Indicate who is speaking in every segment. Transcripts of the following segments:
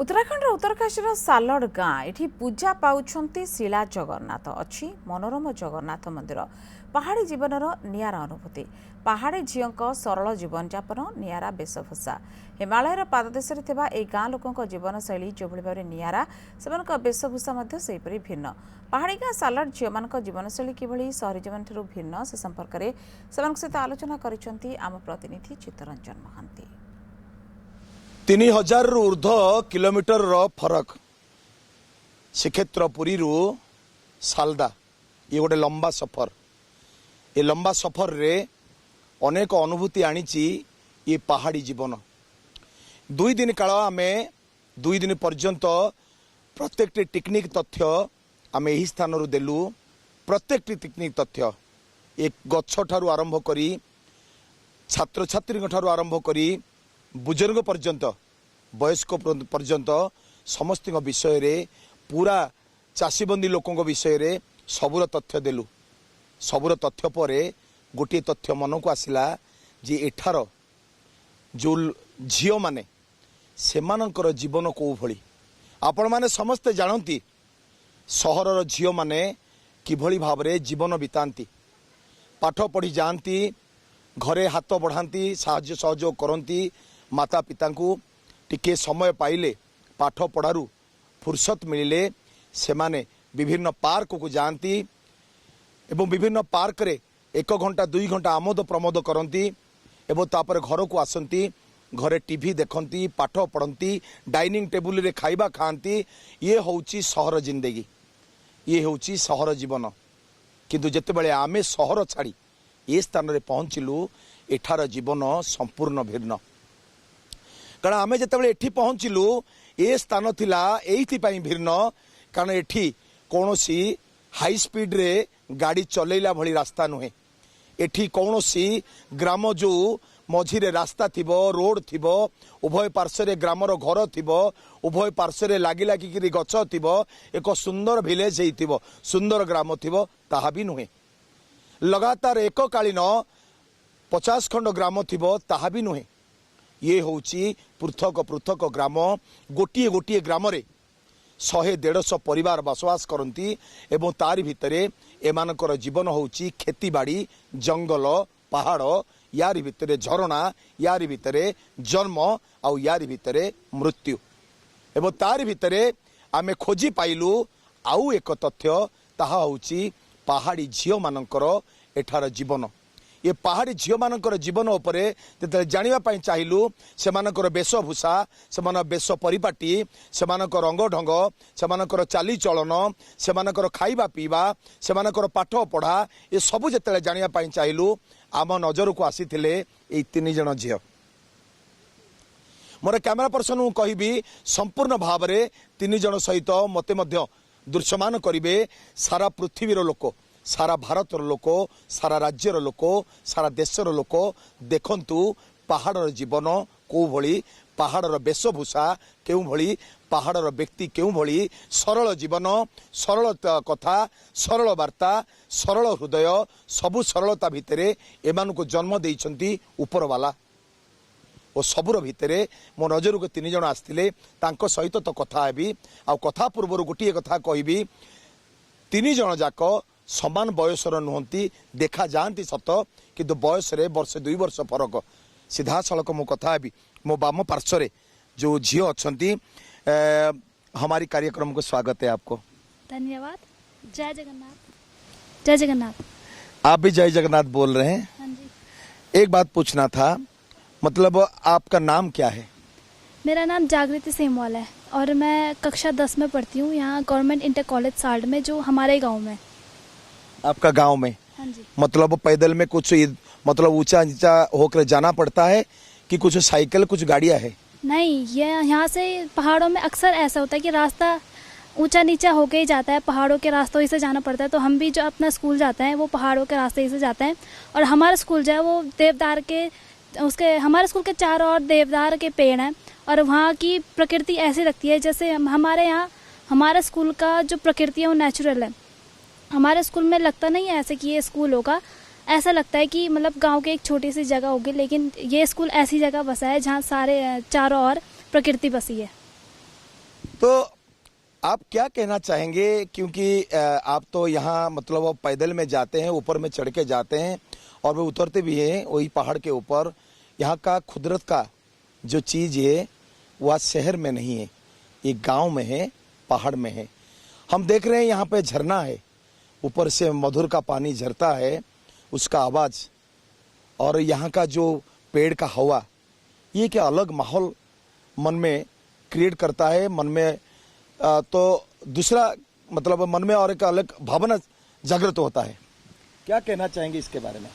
Speaker 1: उत्तराखंड उत्तरकाशी सालड़ गाँ एठी पूजा पाउछंती शिला जगन्नाथ अच्छी मनोरम जगन्नाथ मंदिर पहाड़ी जीवनर नियारा अनुभूति पहाड़ी झीओं सरल जीवनयापन नियारा वेशभूषा हिमालयर पाददेश गाँ लोकों जीवनशैली जो भाव में नियारा से वेशभूषा भिन्न पहाड़ी गाँ सालड़ झीओ मान जीवनशैली किभली सहरी जीवन ठारू भिन्न से संपर्क में सहित आलोचना करिसेंती आम प्रतिनिधि चित्तरंजन महांती।
Speaker 2: 3000 रु ऊर्ध किलोमीटर फरक श्रीक्षेत्र पुरी रु सालदा ये गोटे लंबा सफर ये लंबा सफर रे अनेक अनुभूति आनीची ये पहाड़ी जीवन 2 दिन काल आमे 2 दिन पर्यंत प्रत्येक टेक्निक तथ्य आम यही स्थान देलु प्रत्येक टेक्निक तथ्य एक गछ ठारू आरंभ करी छात्र छात्री ठारू आरंभ करी बुजुर्ग पर्यंत वयस्क पर्यंत समस्त विषय रे पूरा चाषीबंदी लोकों विषय रे सबुर तथ्य देलु सबुर तथ्य पर गोटे तथ्य मन को आसला जे एठार जो झीओ माने सेमानकर जीवन को भली आपण माने समस्ते जानती सहरर झीओ माने किभली भाव रे जीवन बितांती पाठ पढ़ी जाती घरे हाथ बढ़ाती साहाय्य सहयोग करती माता पिता को टिके समय पाइले पाठ पढ़ारू फुर्सत मिले से माने विभिन्न पार्क को जाती एवं विभिन्न पार्क रे 1 घंटा 2 घंटा आमोद प्रमोद करती एवं तापर घर को आसती घरे टीवी देखती पाठ पढ़ती डाइनिंग टेबुल रे खाइबा खाती ये होउची सहर जिंदगी ये होउची सहर जीवन किंतु जेतेबेले आमे सहर छाड़ी ये स्थान रे पहुँचलु एठार जीवन संपूर्ण भिन्न कारण आमे जेतेबेले एठी पहुँचलु ए स्थान थिला एइथिपाई भिन्न कारण एठी कौनसी हाई स्पीड रे गाड़ी चलेला भली रास्ता नुहे एठी कौनसी ग्राम जो मझिरे रास्ता थिबो रोड थिबो उभय पार्श्व ग्रामर घर थिबो उभय पार्श्व लागी लागिकी गछ थिबो एक सुंदर विलेज हेइथिबो सुंदर ग्राम थिबो ताहा भी नुहे लगातार एककालीन 50 खंड ग्राम थिबो ताहा भी नुहे ये होउची पृथक पृथक ग्राम गोटिए गोटिए ग्राम रे 100-150 परिवार बसवास करती एवं तारी भितरे एमानकर जीवन होउची खेती बाड़ी जंगल पहाड़ यारी भितरे झरणा यारी भितरे जन्म आउ यारी भितरे मृत्यु एवं तारी भितरे आमे खोजी पाइलु आउ एक तथ्य ताहा होउची पहाड़ी झीओ मानकर एठार जीवन ये पहाड़ी झीओ मानकर जीवन उपरे जेते जानिबा पई चाहिलु सेमानकर वेशभूषा सेमान वेश परिपाटी सेमानकर रंग ढंग सेमानकर चाली चलन सेमानकर खाइबा पीवा सेमानकर पाठ पढ़ा ये सब जेते जानिबा पई चाहिलु आम नजर को आसीथिले ए 3 जण झीओ मोर कैमरा पर्सन को कहबी संपूर्ण भाव रे 3 जण सहित मते मध्य दृश्यमान करिवे सारा पृथ्वीर लोक सारा भारतर लोक सारा राज्यर लोक सारा देशर लोक देखंतु पहाड़र जीवन को भली पहाड़र वेशभूषा केउ भली पहाड़र व्यक्ति केउ भली सरल जीवन सरल कथा सरल वार्ता सरल हृदय सबु सरलता भितरे एमान को जन्म देइछंती ऊपर वाला और सबुर भितरे मो नजर को 3 जण आस्तिले तांको सहित तो कथा हेबी आ कथा पूर्व गोटे कथा कहबी 3 जण जाक समान बयसर नुहंती देखा जाती सत किंतु बयस रे वर्ष 2 वर्ष फरक सीधा सड़क मो कथा हेबी मो बाम पार्श्व जो झीओ अच्छंती हमारी कार्यक्रम को स्वागत है आपको।
Speaker 3: धन्यवाद। जय जगन्नाथ। जय जगन्नाथ।
Speaker 2: आप भी जय जगन्नाथ बोल रहे हैं।
Speaker 3: हाँ जी।
Speaker 2: एक बात पूछना था मतलब आपका नाम क्या है?
Speaker 3: मेरा नाम जागृति सेमवाल है और मैं कक्षा 10 में पढ़ती हूँ यहाँ गवर्नमेंट इंटर कॉलेज साल्ट में जो हमारे गांव में। आपका
Speaker 2: गांव में?
Speaker 3: हाँ जी।
Speaker 2: मतलब पैदल में कुछ मतलब ऊंचा नीचा होकर जाना पड़ता है कि कुछ साइकिल कुछ गाड़ियां है?
Speaker 3: नहीं, ये यहाँ से पहाड़ों में अक्सर ऐसा होता है कि रास्ता ऊंचा नीचा होके ही जाता है, पहाड़ों के रास्तों ही से जाना पड़ता है। तो हम भी जो अपना स्कूल जाते हैं वो पहाड़ों के रास्ते ही से जाते हैं और हमारा स्कूल जो है वो देवदार के उसके हमारे स्कूल के चारों ओर देवदार के पेड़ हैं और वहाँ की प्रकृति ऐसी लगती है जैसे हमारे यहाँ हमारे स्कूल का जो प्रकृति है वो नेचुरल है। हमारे स्कूल में लगता नहीं है ऐसे कि ये स्कूल होगा, ऐसा लगता है कि मतलब गांव के एक छोटी सी जगह होगी, लेकिन ये स्कूल ऐसी जगह बसा है जहाँ सारे चारों ओर प्रकृति बसी है।
Speaker 2: तो आप क्या कहना चाहेंगे, क्योंकि आप तो यहाँ मतलब वो पैदल में जाते हैं, ऊपर में चढ़ के जाते हैं और वो उतरते भी हैं वही पहाड़ के ऊपर। यहाँ का कुदरत का जो चीज़ है वह शहर में नहीं है, ये गांव में है, पहाड़ में है। हम देख रहे हैं यहाँ पे झरना है, ऊपर से मधुर का पानी झरता है, उसका आवाज़ और यहाँ का जो पेड़ का हवा, ये क्या अलग माहौल मन में क्रिएट करता है। मन में तो दूसरा मतलब मन में और एक अलग भावना जागृत होता है। क्या कहना चाहेंगे इसके बारे में?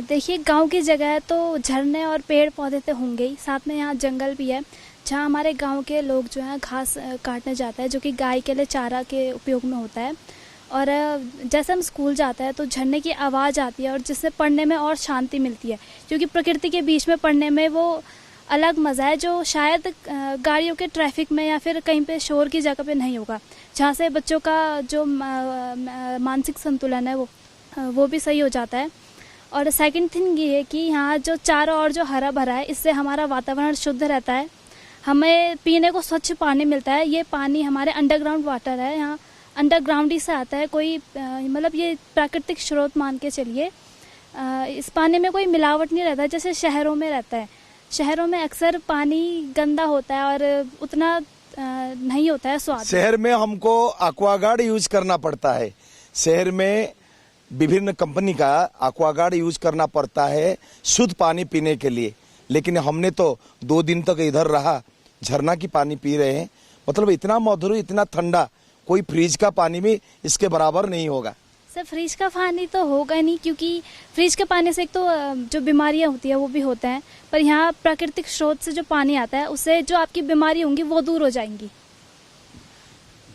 Speaker 3: देखिए, गांव की जगह है तो झरने और पेड़ पौधे तो होंगे ही, साथ में यहाँ जंगल भी है जहाँ हमारे गांव के लोग जो है घास काटने जाते हैं, जो कि गाय के लिए चारा के उपयोग में होता है। और जैसे हम स्कूल जाते हैं तो झरने की आवाज़ आती है और जिससे पढ़ने में और शांति मिलती है, क्योंकि प्रकृति के बीच में पढ़ने में वो अलग मज़ा है जो शायद गाड़ियों के ट्रैफिक में या फिर कहीं पे शोर की जगह पे नहीं होगा, जहाँ से बच्चों का जो मानसिक संतुलन है वो भी सही हो जाता है। और सेकंड थिंग ये है कि यहाँ जो चारों ओर जो हरा भरा है, इससे हमारा वातावरण शुद्ध रहता है, हमें पीने को स्वच्छ पानी मिलता है। ये पानी हमारे अंडरग्राउंड वाटर है, यहाँ अंडरग्राउंड ही से आता है, कोई मतलब ये प्राकृतिक स्रोत मान के चलिए। इस पानी में कोई मिलावट नहीं रहता जैसे शहरों में रहता है। शहरों में अक्सर पानी गंदा होता है और उतना नहीं होता है स्वाद।
Speaker 2: शहर में हमको एक्वागार्ड यूज करना पड़ता है, शहर में विभिन्न कंपनी का एक्वागार्ड यूज करना पड़ता है शुद्ध पानी पीने के लिए। लेकिन हमने तो 2 दिन तक इधर रहा, झरना की पानी पी रहे हैं, मतलब इतना मधुर, इतना ठंडा, कोई फ्रिज का पानी भी इसके बराबर नहीं होगा।
Speaker 3: सर, फ्रिज का पानी तो होगा नहीं, क्योंकि फ्रिज के पानी से एक तो जो बीमारियां होती है वो भी होता है, पर यहाँ प्राकृतिक स्रोत से जो पानी आता है उससे जो आपकी बीमारी होंगी वो दूर हो जाएंगी।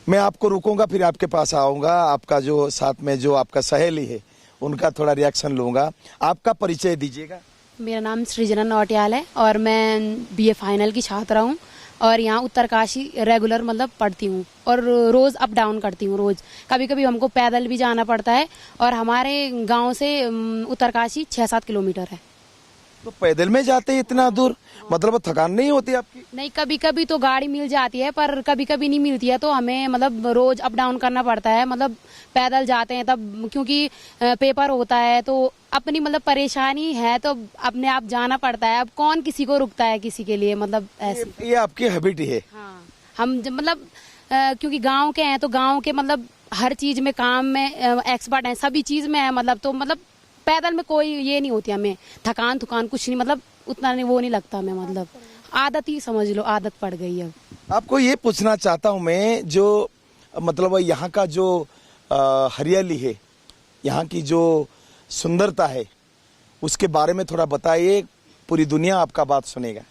Speaker 2: मैं आपको रुकूंगा, फिर आपके पास आऊंगा, आपका जो साथ में जो आपका सहेली है उनका थोड़ा रिएक्शन लूंगा। आपका परिचय दीजिएगा।
Speaker 4: मेरा नाम सृजना नौटियाल है और मैं बीए फाइनल की छात्रा हूँ और यहाँ उत्तरकाशी रेगुलर मतलब पढ़ती हूँ और रोज अप डाउन करती हूँ। रोज कभी कभी हमको पैदल भी जाना पड़ता है और हमारे गांव से उत्तरकाशी 6-7 किलोमीटर है।
Speaker 2: तो पैदल में जाते हैं इतना दूर, मतलब थकान नहीं होती आपकी?
Speaker 4: नहीं, कभी कभी तो गाड़ी मिल जाती है पर कभी कभी नहीं मिलती है, तो हमें मतलब रोज अप डाउन करना पड़ता है। मतलब पैदल जाते हैं तब, क्योंकि पेपर होता है तो अपनी मतलब परेशानी है तो अपने आप जाना पड़ता है। अब कौन किसी को रुकता है किसी के लिए, मतलब ऐसे।
Speaker 2: ये आपकी हैबिट है?
Speaker 4: हाँ, हम मतलब क्योंकि गांव के हैं तो गांव के मतलब हर चीज में, काम में एक्सपर्ट हैं, सभी चीज में है, मतलब तो मतलब पैदल में कोई ये नहीं होती हमें, थकान कुछ नहीं, मतलब उतना नहीं, वो नहीं लगता हमें, मतलब आदत ही समझ लो, आदत पड़ गई है।
Speaker 2: आपको ये पूछना चाहता हूँ मैं, जो मतलब यहाँ का जो हरियाली है, यहाँ की जो सुंदरता है, उसके बारे में थोड़ा बताइए, पूरी दुनिया आपका बात सुनेगा।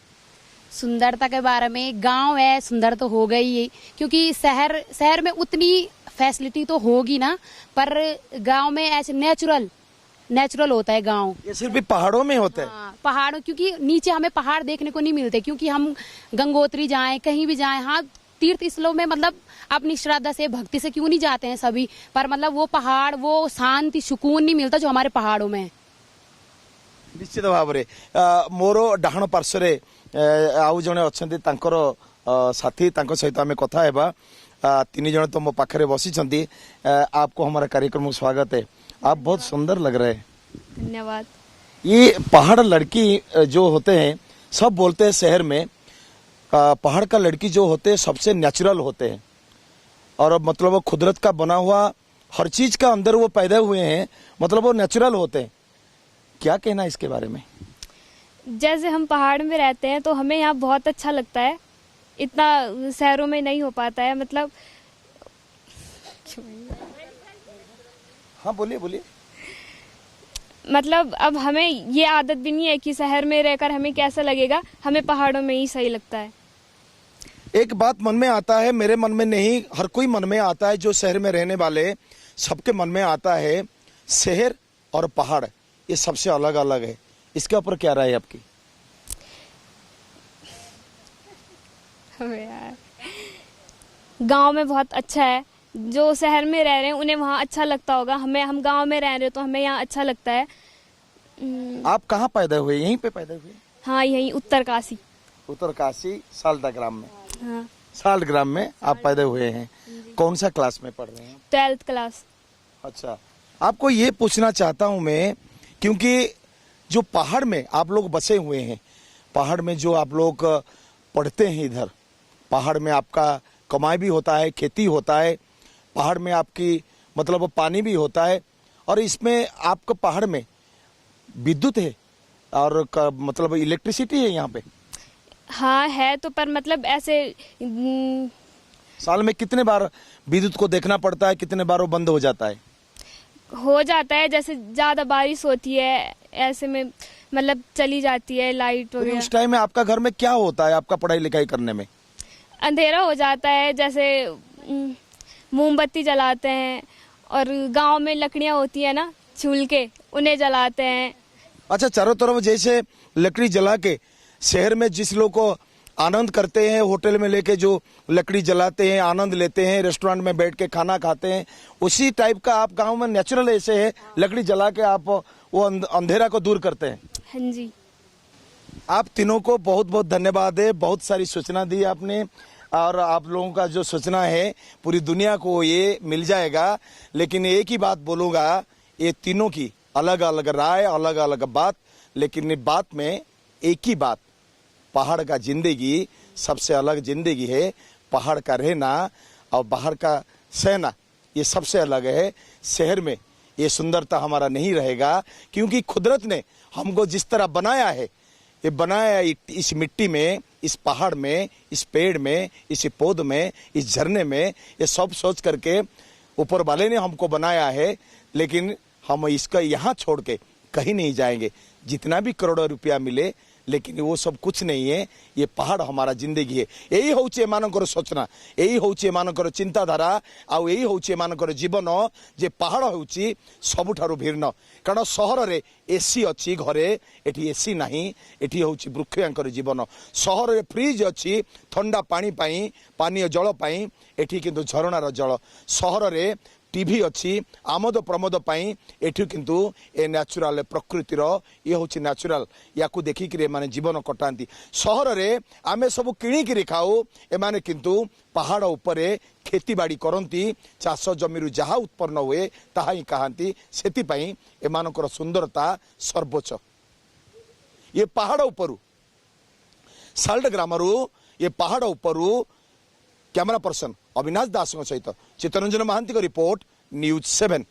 Speaker 4: सुंदरता के बारे में, गांव है, सुंदर तो हो गई है, क्योंकि शहर में उतनी फैसिलिटी तो होगी ना, पर गांव में ऐसे नेचुरल होता है गांव।
Speaker 2: ये सिर्फ भी पहाड़ों में होता है?
Speaker 4: हाँ, पहाड़ों, क्योंकि नीचे हमें पहाड़ देखने को नहीं मिलते, क्योंकि हम गंगोत्री जाएं, कहीं भी जाएं, हाँ तीर्थ स्थलों में मतलब अपनी श्रद्धा से, भक्ति से क्यों नहीं जाते हैं सभी, पर मतलब वो पहाड़, वो शांति, सुकून नहीं मिलता जो हमारे पहाड़ों में।
Speaker 2: निश्चित भाव में मोर डाहण पार्श्वे आउ जने अच्छे तांकर साथी, तांको सहित आम कथा हेबा। 3 जन तो मो पाखरे बसी छंती। आपको हमारा कार्यक्रम में स्वागत है। आप बहुत सुंदर लग रहे हैं।
Speaker 3: धन्यवाद।
Speaker 2: ये पहाड़ लड़की जो होते हैं, सब बोलते हैं शहर में पहाड़ का लड़की जो होते हैं सबसे नेचुरल होते हैं, और मतलब वो कुदरत का बना हुआ हर चीज का अंदर वो पैदा हुए हैं, मतलब वो नेचुरल होते हैं। क्या कहना है इसके बारे में?
Speaker 5: जैसे हम पहाड़ में रहते हैं तो हमें यहाँ बहुत अच्छा लगता है, इतना शहरों में नहीं हो पाता है, मतलब।
Speaker 2: हाँ बोलिए।
Speaker 5: मतलब अब हमें ये आदत भी नहीं है कि शहर में रहकर हमें कैसा लगेगा, हमें पहाड़ों में ही सही लगता है।
Speaker 2: एक बात मन में आता है, मेरे मन में नहीं, हर कोई मन में आता है, जो शहर में रहने वाले सबके मन में आता है, शहर और पहाड़ ये सबसे अलग अलग है। इसके ऊपर क्या राय है आपकी?
Speaker 5: यार, गांव में बहुत अच्छा है, जो शहर में रह रहे हैं उन्हें वहाँ अच्छा लगता होगा, हम गांव में रह रहे हैं तो हमें यहाँ अच्छा लगता है।
Speaker 2: आप कहाँ पैदा हुए? यहीं पे पैदा हुए?
Speaker 5: हाँ, यहीं उत्तरकाशी
Speaker 2: सालदा ग्राम में।
Speaker 5: हाँ।
Speaker 2: सालग्राम में आप पैदा हुए हैं। कौन सा क्लास में पढ़ रहे हैं?
Speaker 5: 12th class.
Speaker 2: अच्छा, आपको ये पूछना चाहता हूं मैं, क्योंकि जो पहाड़ में आप लोग बसे हुए हैं, पहाड़ में जो आप लोग पढ़ते हैं, इधर पहाड़ में आपका कमाई भी होता है, खेती होता है, पहाड़ में आपकी मतलब पानी भी होता है, और इसमें आपका पहाड़ में विद्युत है और मतलब इलेक्ट्रिसिटी है यहाँ पे?
Speaker 5: हाँ है तो, पर मतलब ऐसे
Speaker 2: साल में कितने बार विद्युत को देखना पड़ता है, कितने बार वो बंद हो जाता है?
Speaker 5: हो जाता है, जैसे ज्यादा बारिश होती है ऐसे में मतलब चली जाती है लाइट
Speaker 2: तो
Speaker 5: वगैरह।
Speaker 2: उस टाइम में आपका घर में क्या होता है आपका पढ़ाई लिखाई करने में?
Speaker 5: अंधेरा हो जाता है, जैसे मोमबत्ती जलाते हैं, और गांव में लकड़ियां होती है ना चूल के, उन्हें जलाते हैं।
Speaker 2: अच्छा, चारों तरफ जैसे लकड़ी जला के शहर में जिस लोग को आनंद करते हैं, होटल में लेके जो लकड़ी जलाते हैं, आनंद लेते हैं, रेस्टोरेंट में बैठ के खाना खाते हैं, उसी टाइप का आप गांव में नेचुरल ऐसे है, लकड़ी जला के आप वो अंधेरा को दूर करते हैं।
Speaker 5: हाँ जी।
Speaker 2: आप तीनों को बहुत बहुत धन्यवाद है, बहुत सारी सूचना दी आपने, और आप लोगों का जो सूचना है पूरी दुनिया को ये मिल जाएगा। लेकिन एक ही बात बोलूंगा, ये तीनों की अलग अलग राय, अलग अलग बात, लेकिन इस बात में एक ही बात, पहाड़ का जिंदगी सबसे अलग जिंदगी है। पहाड़ का रहना और बाहर का सहना ये सबसे अलग है। शहर में ये सुंदरता हमारा नहीं रहेगा, क्योंकि कुदरत ने हमको जिस तरह बनाया है, ये बनाया इस मिट्टी में, इस पहाड़ में, इस पेड़ में, इस पौध में, इस झरने में, ये सब सोच करके ऊपर वाले ने हमको बनाया है। लेकिन हम इसका यहाँ छोड़ के कहीं नहीं जाएंगे, जितना भी करोड़ों रुपया मिले, लेकिन वो सब कुछ नहीं है। ये पहाड़ हमारा जिंदगी है। यही होचे एमानकर सोचना, यही होचे एमानकर चिंताधारा, आउ यही होचे एमानकर जीवन जे पहाड़ होची सबुठारु भिन्न। कारण सहर रे एसी अच्छी घरे, एठी एसी नहीं, एठी होची वृक्षांकर जीवन। सहर रे फ्रिज अच्छी ठंडा पानी पाई, पानीय जल पाई, एठी किंतु झरणार जल। सहर रे टीवी अच्छी आमोद प्रमोद पाई, एठी किंतु ए नेचुरल प्रकृतिर ये होची नेचुरल, याकू देखिक माने जीवन कटाती। सहर रे आमे सब किणिकी खाऊ, एमाने किंतु पहाड़ उपरे खेती बाड़ी करती, चाष जमीरु जहा उत्पन्न हुए ताहा ही कहती, सेतिपाई एमानकर सुंदरता सर्वोच्च। ये पहाड़ उपरु सालग्रामरु, ये पहाड़ उपरु कैमरा पर्सन अविनाश दास सहित चित्तरंजन महांती रिपोर्ट, न्यूज 7।